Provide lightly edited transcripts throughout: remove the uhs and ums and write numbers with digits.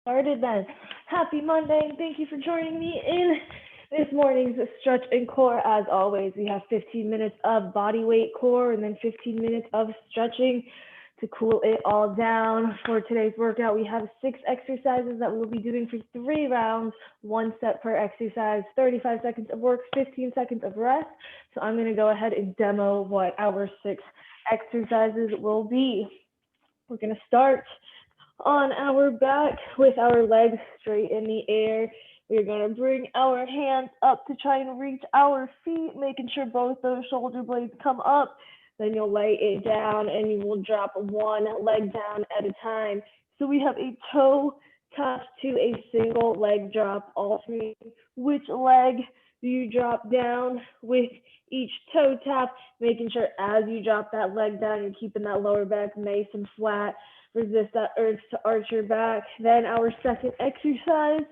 Started then. Happy Monday, and thank you for joining me in this morning's stretch and core. As always, we have 15 minutes of body weight core and then 15 minutes of stretching to cool it all down. For today's workout, we have 6 exercises that we'll be doing for 3 rounds, 1 set per exercise, 35 seconds of work, 15 seconds of rest. So I'm going to go ahead and demo what our 6 exercises will be. We're going to start on our back with our legs straight in the air. We're going to bring our hands up to try and reach our feet, making sure both those shoulder blades come up. Then you'll lay it down and you will drop one leg down at a time. So we have a toe touch to a single leg drop, alternating which leg do you drop down with each toe tap, making sure as you drop that leg down, you're keeping that lower back nice and flat. Resist that urge to arch your back. Then our second exercise,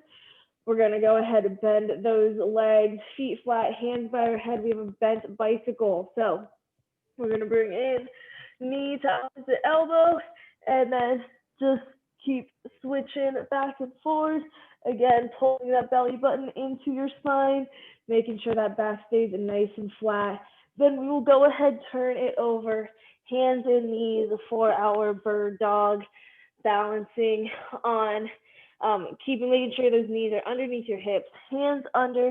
we're going to go ahead and bend those legs, feet flat, hands by our head. We have a bent bicycle. So we're going to bring in knee to opposite elbow, and then just keep switching back and forth. Again, pulling that belly button into your spine, making sure that back stays nice and flat. Then we will go ahead, turn it over, hands and knees for our bird dog, balancing on making sure those knees are underneath your hips, hands under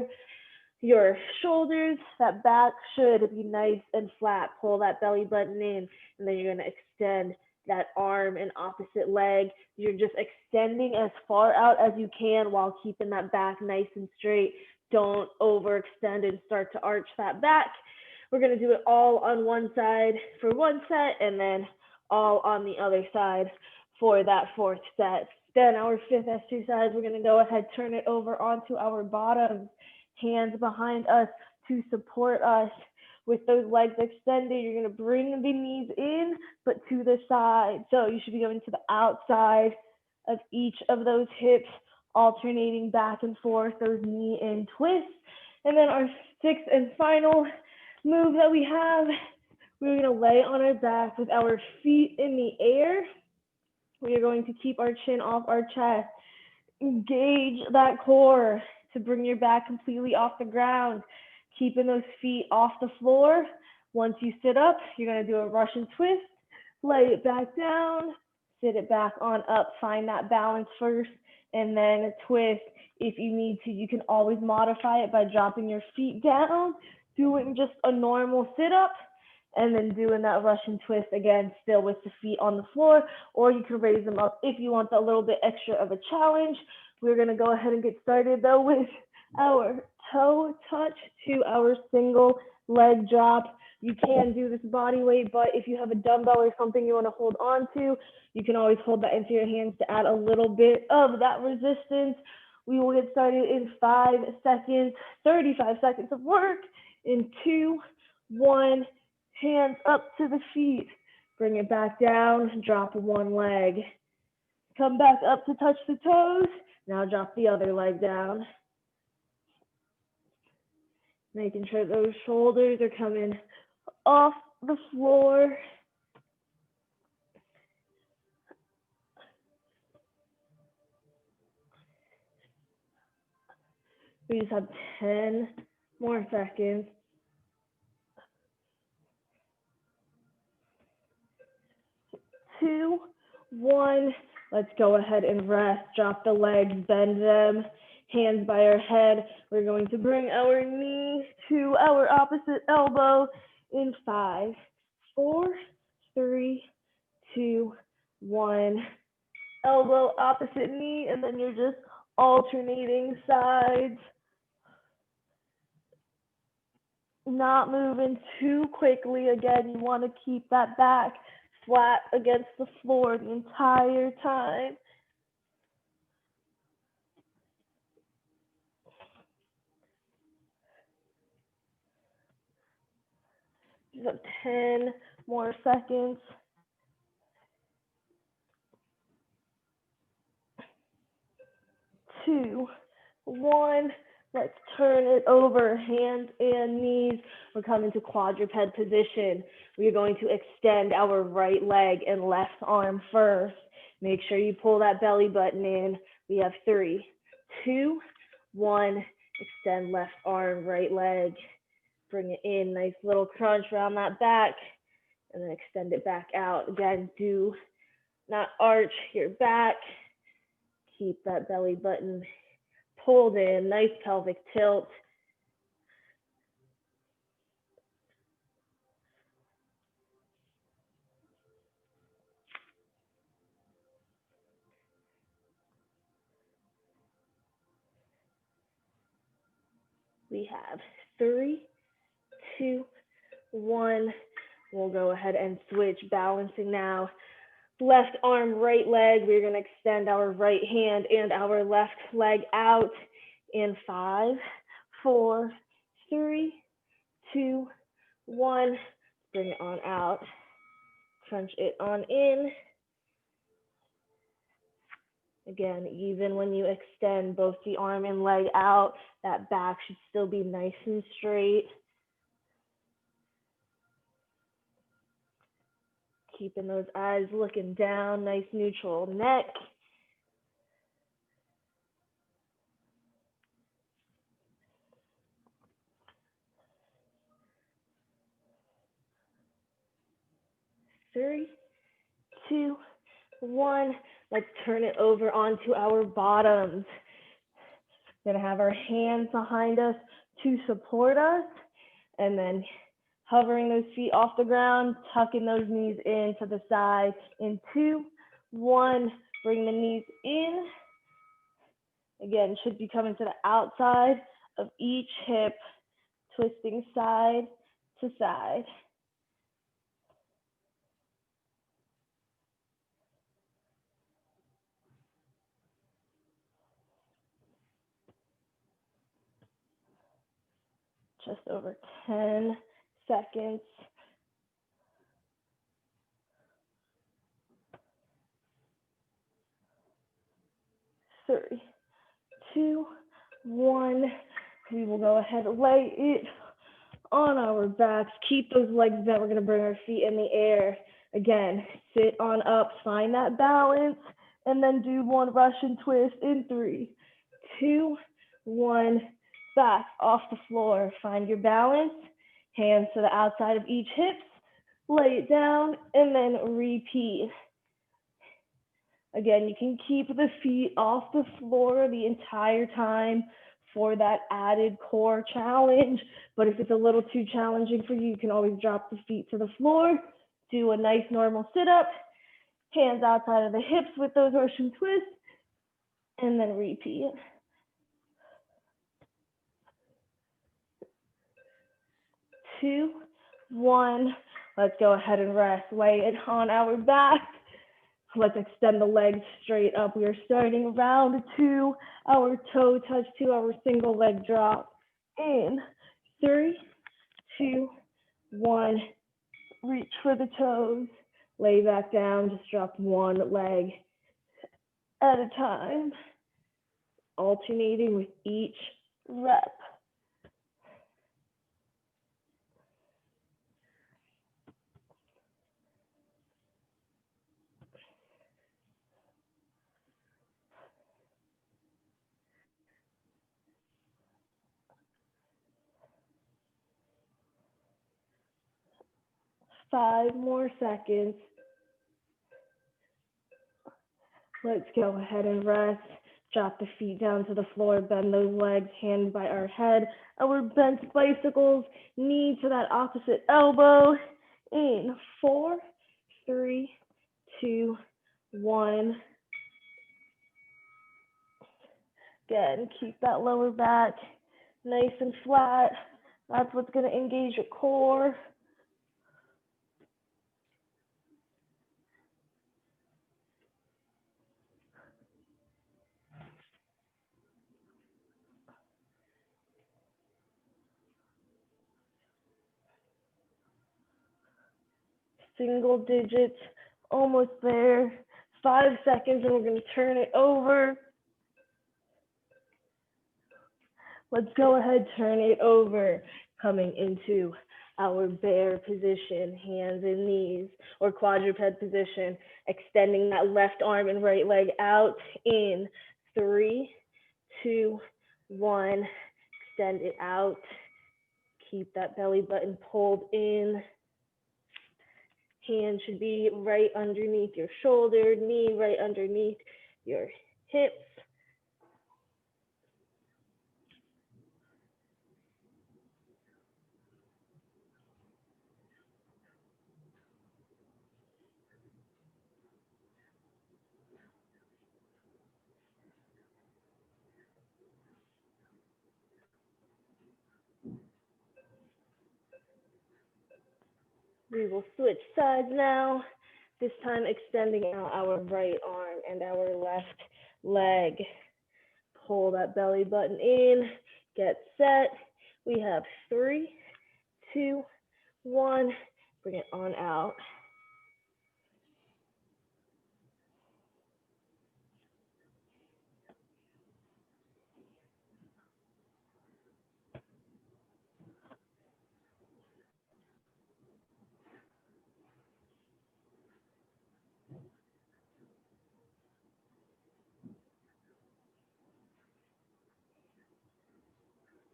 your shoulders. That back should be nice and flat. Pull that belly button in, and then you're going to extend that arm and opposite leg. You're just extending as far out as you can while keeping that back nice and straight. Don't overextend and start to arch that back. We're going to do it all on one side for 1 set, and then all on the other side for that 4th set. Then our 5th exercise, we're going to go ahead, turn it over onto our bottoms, hands behind us to support us. With those legs extended, you're going to bring the knees in, but to the side. So you should be going to the outside of each of those hips, alternating back and forth, those knee in twists. And then our 6th and final move that we have, we're going to lay on our back with our feet in the air. We are going to keep our chin off our chest. Engage that core to bring your back completely off the ground, keeping those feet off the floor. Once you sit up, you're going to do a Russian twist, lay it back down, sit it back on up, find that balance first, and then a twist. If you need to, you can always modify it by dropping your feet down, doing just a normal sit-up, and then doing that Russian twist again, still with the feet on the floor, or you can raise them up if you want a little bit extra of a challenge. We're going to go ahead and get started though with our toe touch to our single leg drop. You can do this body weight, but if you have a dumbbell or something you want to hold on to, you can always hold that into your hands to add a little bit of that resistance. We will get started in 5 seconds, 35 seconds of work in 2, 1, hands up to the feet, bring it back down, drop one leg. Come back up to touch the toes, now drop the other leg down. Making sure those shoulders are coming off the floor. We just have 10 more seconds. 2, 1. Let's go ahead and rest. Drop the legs, bend them, hands by our head. We're going to bring our knees to our opposite elbow in 5, 4, 3, 2, 1. Elbow, opposite knee, and then you're just alternating sides. Not moving too quickly. Again, you want to keep that back flat against the floor the entire time. Just have 10 more seconds. 2, 1. Let's turn it over, hands and knees. We're coming to quadruped position. We're going to extend our right leg and left arm first. Make sure you pull that belly button in, We have 3, 2, 1. Extend left arm, right leg. Bring it in, nice little crunch around that back, and then extend it back out. Again, do not arch your back. Keep that belly button pulled in, nice pelvic tilt. We have 3, 2, 1. We'll go ahead and switch, balancing now. Left arm, right leg. We're going to extend our right hand and our left leg out in 5, 4, 3, 2, 1. Bring it on out. Crunch it on in. Again, even when you extend both the arm and leg out, that back should still be nice and straight. Keeping those eyes looking down, nice neutral neck. Three, 2, 1. Let's turn it over onto our bottoms. We're gonna have our hands behind us to support us, and then hovering those feet off the ground, tucking those knees in to the side. In 2, 1, bring the knees in. Again, should be coming to the outside of each hip, twisting side to side. Just over 10 seconds. 3, 2, 1. We will go ahead and lay it on our backs. Keep those legs bent. We're going to bring our feet in the air. Again, sit on up, find that balance, and then do one Russian twist in 3, 2, 1. Back off the floor. Find your balance. Hands to the outside of each hip. Lay it down, and then repeat. Again, you can keep the feet off the floor the entire time for that added core challenge. But if it's a little too challenging for you, you can always drop the feet to the floor, do a nice normal sit-up, hands outside of the hips with those Russian twists, and then repeat. 2, 1. Let's go ahead and rest. Lay it on our back. Let's extend the legs straight up. We are starting round 2. Our toe touch to our single leg drop. In 3, 2, 1. Reach for the toes. Lay back down. Just drop one leg at a time, alternating with each rep. Five more seconds. Let's go ahead and rest. Drop the feet down to the floor, bend those legs, hands by our head. Our bent bicycles, knee to that opposite elbow. In 4, 3, 2, 1. Again, keep that lower back nice and flat. That's what's going to engage your core. Single digits, almost there. 5 seconds, and we're going to turn it over. Let's go ahead, turn it over, coming into our bear position, hands and knees, or quadruped position, extending that left arm and right leg out in 3, 2, 1. Extend it out. Keep that belly button pulled in. Hand should be right underneath your shoulder, knee right underneath your hips. We will switch sides now, this time extending out our right arm and our left leg. Pull that belly button in, get set. We have 3, 2, 1. Bring it on out.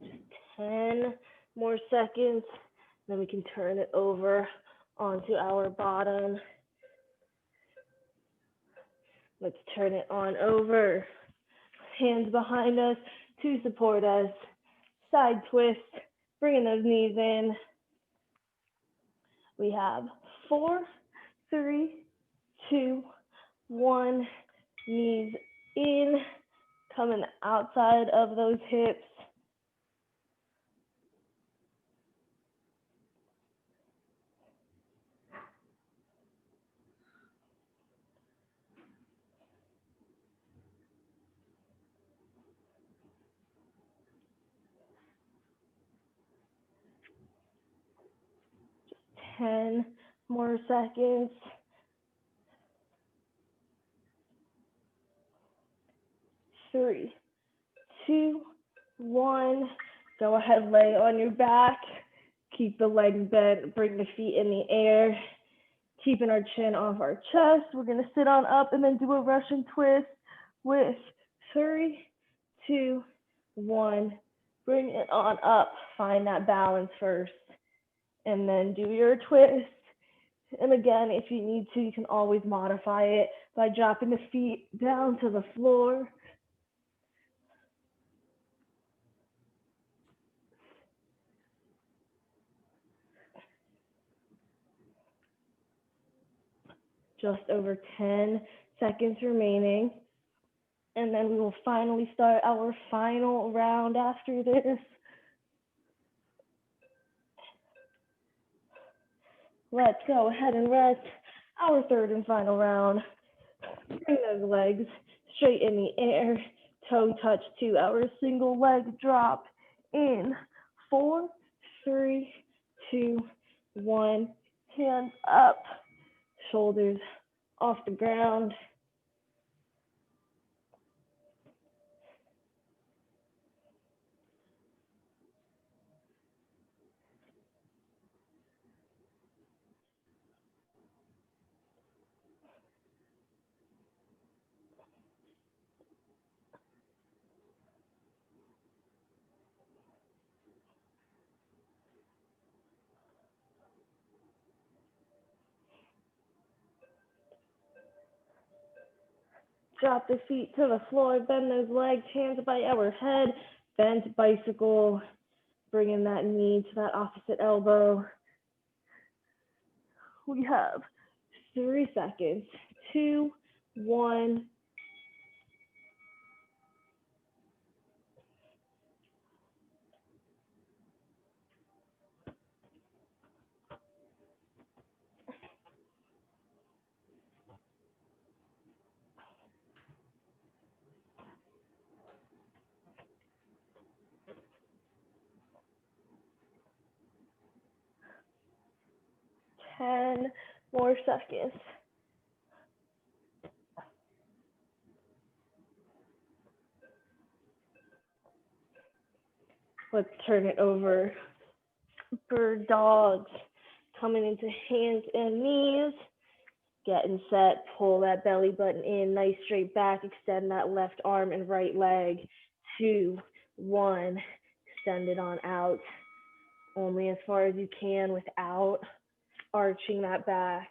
Just 10 more seconds. Then we can turn it over onto our bottom. Let's turn it on over. Hands behind us to support us. Side twist, bringing those knees in. We have 4, 3, 2, 1. Knees in, coming outside of those hips. Just 10 more seconds. 3, 2, 1. Go ahead, lay on your back. Keep the legs bent, bring the feet in the air. Keeping our chin off our chest. We're gonna sit on up and then do a Russian twist with 3, 2, 1. Bring it on up. Find that balance first. And then do your twist. And again, if you need to, you can always modify it by dropping the feet down to the floor. Just over 10 seconds remaining. And then we will finally start our final round after this. Let's go ahead and rest our third and final round. Bring those legs straight in the air, toe touch to our single leg drop in 4, 3, 2, 1. Hands up, shoulders off the ground. Drop the feet to the floor, bend those legs, hands by our head, bent bicycle, bringing that knee to that opposite elbow. We have 3 seconds, 2, 1. 10 more seconds. Let's turn it over. Bird dogs, coming into hands and knees. Getting set, pull that belly button in, nice straight back, extend that left arm and right leg. 2, 1, extend it on out, only as far as you can without arching that back.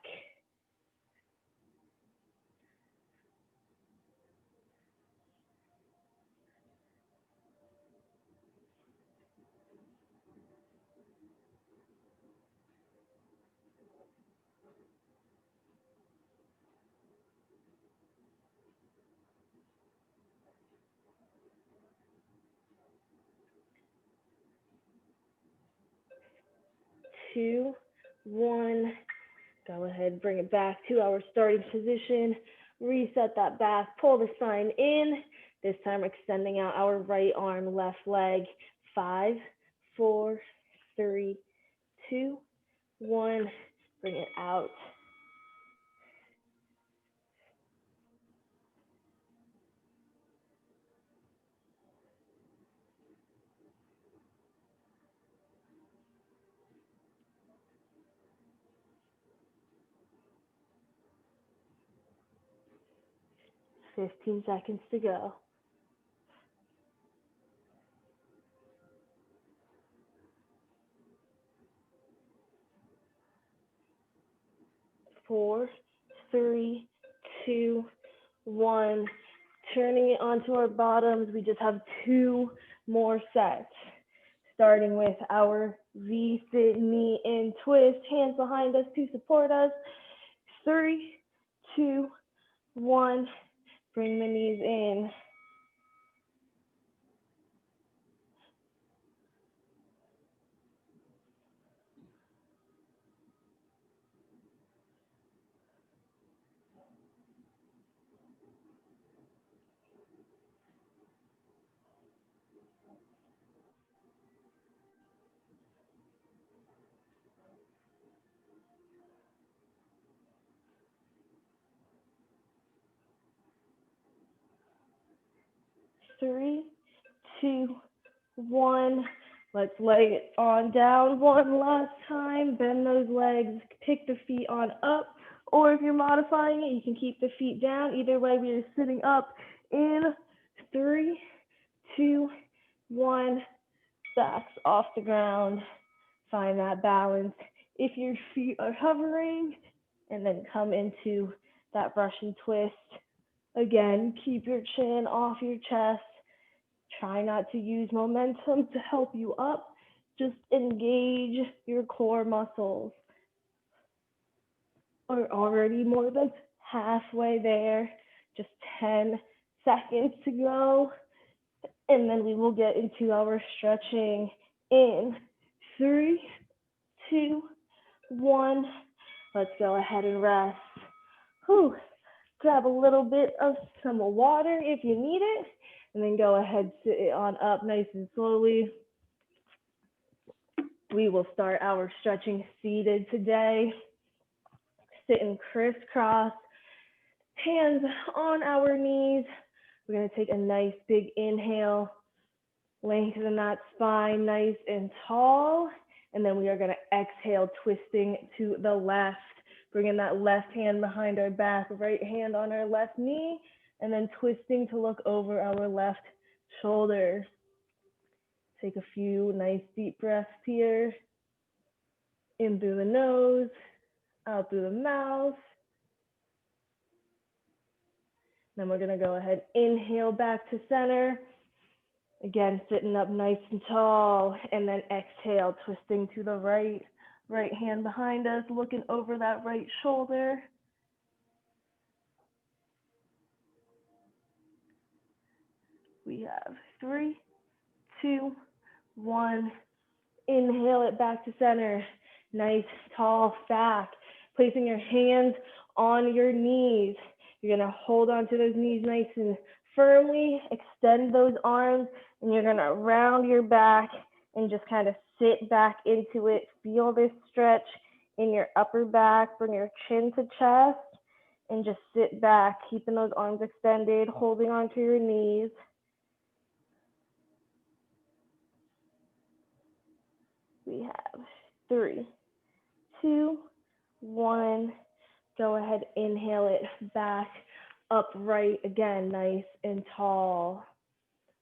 2, 1, go ahead, bring it back to our starting position. Reset that back, pull the spine in. This time extending out our right arm, left leg. 5, 4, 3, 2, 1. Bring it out. Fifteen seconds to go. 4, 3, 2, 1. Turning it onto our bottoms. We just have 2 more sets. Starting with our V-sit knee in twist, hands behind us to support us. 3, 2, 1. Bring the knees in. 3, 2, 1. Let's lay it on down one last time. Bend those legs, pick the feet on up, or if you're modifying it, you can keep the feet down. Either way, we are sitting up in 3, 2, 1. Backs off the ground. Find that balance. If your feet are hovering, and then come into that Russian twist. Again, keep your chin off your chest. Try not to use momentum to help you up. Just engage your core muscles. We're already more than halfway there. Just 10 seconds to go. And then we will get into our stretching in 3, 2, 1. Let's go ahead and rest. Whew. Grab a little bit of some water if you need it, and then go ahead, sit it on up nice and slowly. We will start our stretching seated today. Sitting crisscross, hands on our knees. We're going to take a nice big inhale, lengthen that spine nice and tall, and then we are going to exhale, twisting to the left. Bringing that left hand behind our back, right hand on our left knee, and then twisting to look over our left shoulder. Take a few nice deep breaths here. In through the nose, out through the mouth. Then we're gonna go ahead, inhale back to center. Again, sitting up nice and tall, and then exhale, twisting to the right. Right hand behind us, looking over that right shoulder. We have 3, 2, 1. Inhale it back to center. Nice, tall back. Placing your hands on your knees. You're going to hold onto those knees nice and firmly. Extend those arms, and you're going to round your back and just kind of sit back into it. Feel this stretch in your upper back. Bring your chin to chest, and just sit back, keeping those arms extended, holding onto your knees. We have 3, 2, 1. Go ahead, inhale it back, upright again, nice and tall.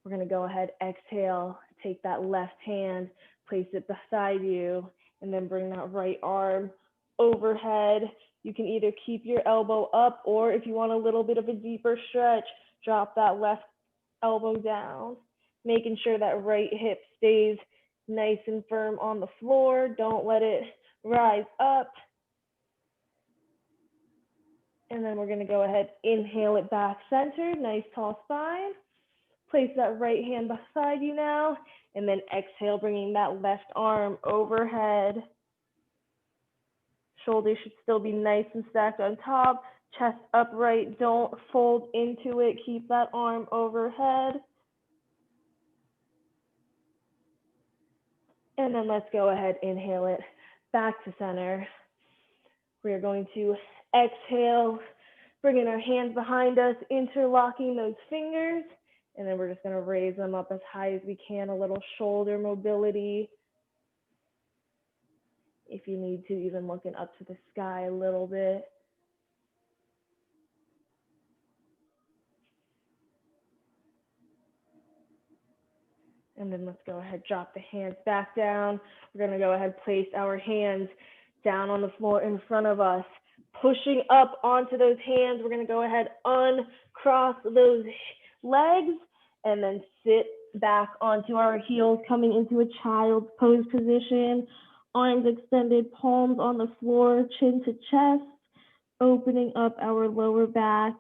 We're gonna go ahead, exhale, take that left hand, place it beside you, and then bring that right arm overhead. You can either keep your elbow up, or if you want a little bit of a deeper stretch, drop that left elbow down, making sure that right hip stays nice and firm on the floor. Don't let it rise up. And then we're gonna go ahead, inhale it back centered, nice tall spine. Place that right hand beside you now, and then exhale, bringing that left arm overhead. Shoulders should still be nice and stacked on top, chest upright, don't fold into it, keep that arm overhead. And then let's go ahead, inhale it back to center. We are going to exhale, bringing our hands behind us, interlocking those fingers, and then we're just going to raise them up as high as we can, a little shoulder mobility. If you need to, even looking up to the sky a little bit. And then let's go ahead, drop the hands back down. We're gonna go ahead, place our hands down on the floor in front of us. Pushing up onto those hands, we're gonna go ahead, uncross those legs, and then sit back onto our heels, coming into a child's pose position. Arms extended, palms on the floor, chin to chest, opening up our lower back.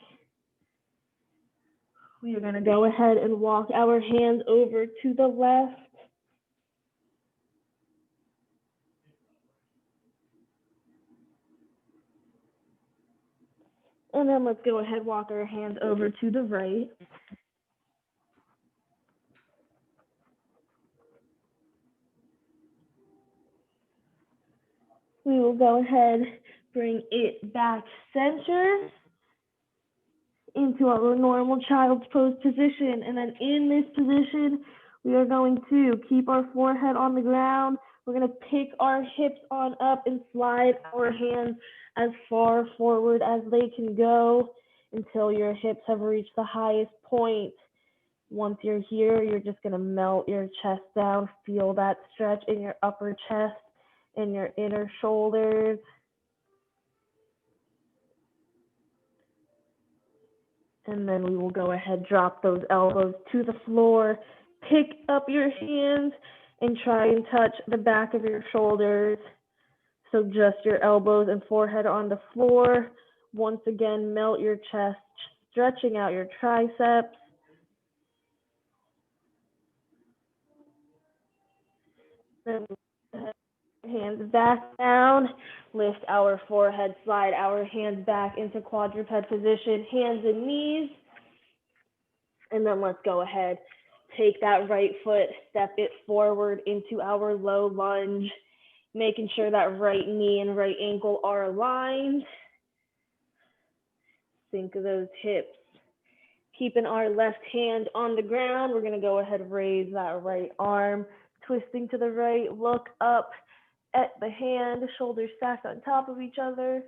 We are going to go ahead and walk our hands over to the left. And then let's go ahead, walk our hands over to the right. We will go ahead, bring it back center into our normal child's pose position. And then in this position, we are going to keep our forehead on the ground. We're going to pick our hips on up and slide our hands as far forward as they can go until your hips have reached the highest point. Once you're here, you're just going to melt your chest down. Feel that stretch in your upper chest and your inner shoulders. And then we will go ahead, drop those elbows to the floor, pick up your hands, and try and touch the back of your shoulders. So just your elbows and forehead on the floor. Once again, melt your chest, stretching out your triceps. Then hands back down, lift our forehead, slide our hands back into quadruped position, hands and knees. And then let's go ahead, take that right foot, step it forward into our low lunge, making sure that right knee and right ankle are aligned. Sink those hips. Keeping our left hand on the ground, we're gonna go ahead and raise that right arm, twisting to the right, look up at the hand, shoulders stacked on top of each other.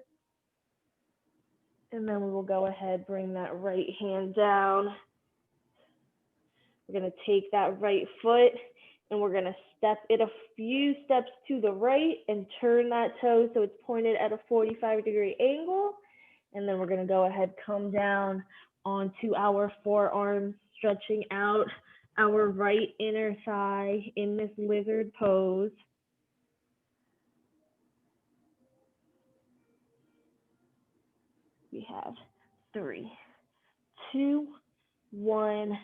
And then we will go ahead, bring that right hand down. We're gonna take that right foot and we're gonna step it a few steps to the right and turn that toe so it's pointed at a 45-degree angle. And then we're gonna go ahead, come down onto our forearms, stretching out our right inner thigh in this lizard pose. We have 3, 2, 1.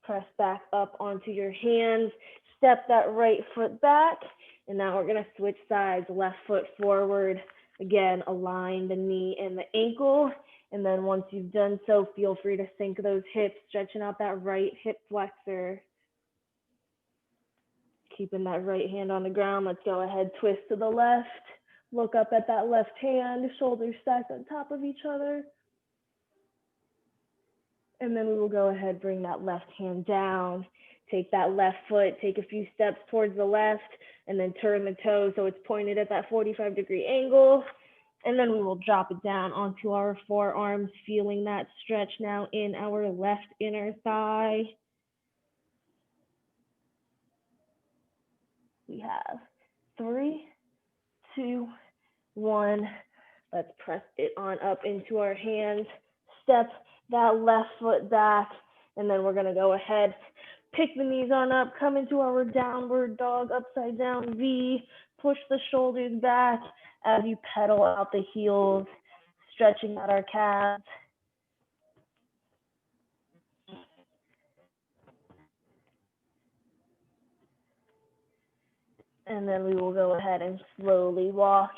Press back up onto your hands, step that right foot back, and now we're gonna switch sides, left foot forward. Again, align the knee and the ankle, and then once you've done so, feel free to sink those hips, stretching out that right hip flexor. Keeping that right hand on the ground, let's go ahead, twist to the left, look up at that left hand, shoulders stacked on top of each other. And then we will go ahead, bring that left hand down, take that left foot, take a few steps towards the left, and then turn the toe so it's pointed at that 45-degree angle. And then we will drop it down onto our forearms, feeling that stretch now in our left inner thigh. We have 3, 2, 1. Let's press it on up into our hands. Step that left foot back, and then we're gonna go ahead, pick the knees on up, come into our downward dog, upside down V, push the shoulders back as you pedal out the heels, stretching out our calves. And then we will go ahead and slowly walk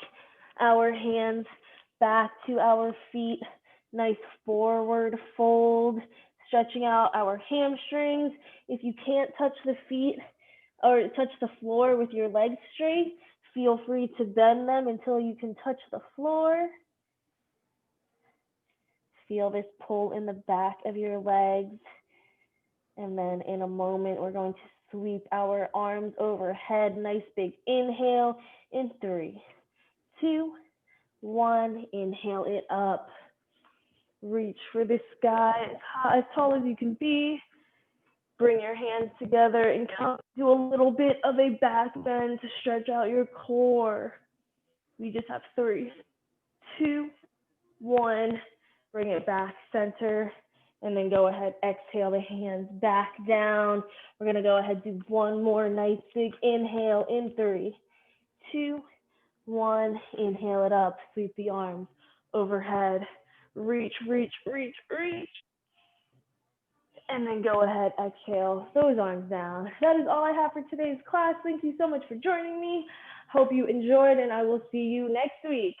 our hands back to our feet. Nice forward fold, stretching out our hamstrings. If you can't touch the feet or touch the floor with your legs straight, feel free to bend them until you can touch the floor. Feel this pull in the back of your legs. And then in a moment, we're going to sweep our arms overhead. Nice big inhale in 3, 2, 1. Inhale it up. Reach for the sky as tall as you can be. Bring your hands together and do a little bit of a back bend to stretch out your core. We just have 3, 2, 1. Bring it back center. And then go ahead, exhale the hands back down. We're gonna go ahead, do one more nice big inhale in 3, 2, 1. Inhale it up, sweep the arms overhead. Reach, reach, reach, reach. And then go ahead, exhale those arms down. That is all I have for today's class. Thank you so much for joining me. Hope you enjoyed, and I will see you next week.